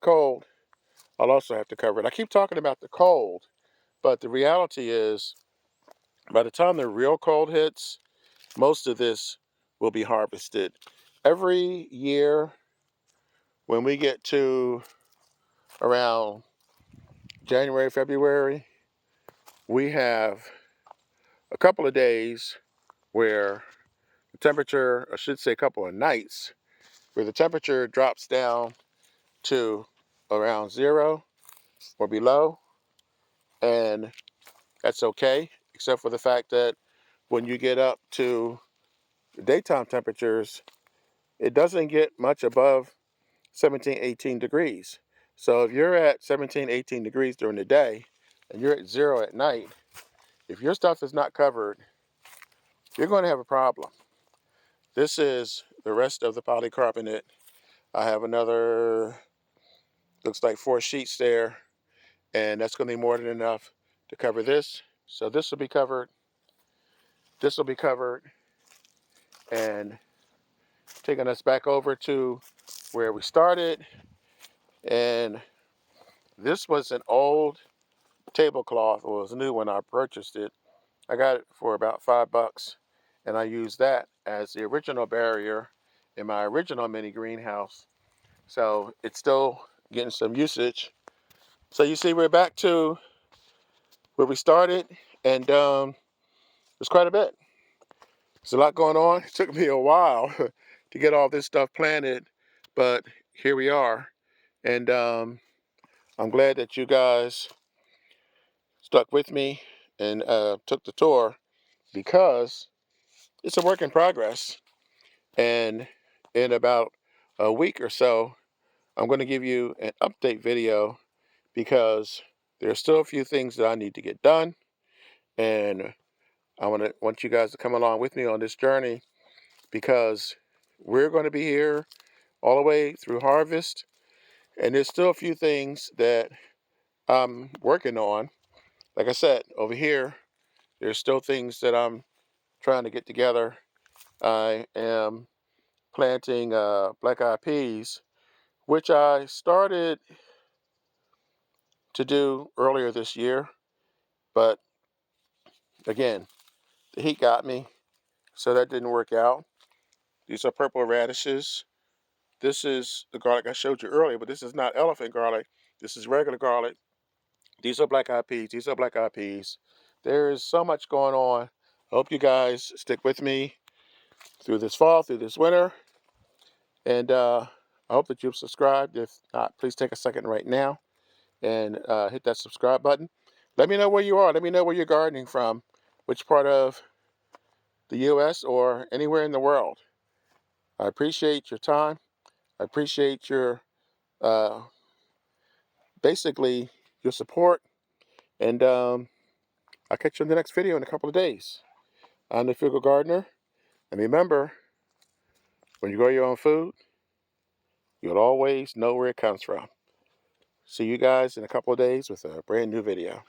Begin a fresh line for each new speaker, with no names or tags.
cold, I'll also have to cover it. I keep talking about the cold, but the reality is by the time the real cold hits, most of this will be harvested. Every year when we get to around January, February, we have a couple of days where the temperature, I should say a couple of nights, where the temperature drops down to around 0 or below, and that's okay, except for the fact that when you get up to the daytime temperatures, it doesn't get much above 17, 18 degrees. So if you're at 17, 18 degrees during the day and you're at 0 at night, if your stuff is not covered, you're going to have a problem. This is the rest of the polycarbonate. I have another, looks like 4 sheets there, and that's going to be more than enough to cover this. So this will be covered, this will be covered, and taking us back over to where we started. And this was an old tablecloth. Well, it was a new one. I purchased it. I got it for about $5, and I used that as the original barrier in my original mini greenhouse. So it's still getting some usage. So you see, we're back to where we started, and there's quite a bit. There's a lot going on. It took me a while to get all this stuff planted, but here we are. And I'm glad that you guys stuck with me and took the tour, because it's a work in progress. And in about a week or so, I'm going to give you an update video, because there's still a few things that I need to get done. And I want you guys to come along with me on this journey, because we're going to be here all the way through harvest. And there's still a few things that I'm working on. Like I said, over here, there's still things that I'm trying to get together. I am planting black-eyed peas, which I started to do earlier this year. But again, the heat got me, so that didn't work out. These are purple radishes. This is the garlic I showed you earlier, but this is not elephant garlic. This is regular garlic. These are black-eyed peas. These are black-eyed peas. There is so much going on. I hope you guys stick with me through this fall, through this winter. And I hope that you've subscribed. If not, please take a second right now and hit that subscribe button. Let me know where you are. Let me know where you're gardening from, which part of the U.S. or anywhere in the world. I appreciate your time. I appreciate your, basically, your support. And I'll catch you in the next video in a couple of days. I'm the Frugal Gardener. And remember, when you grow your own food, you'll always know where it comes from. See you guys in a couple of days with a brand new video.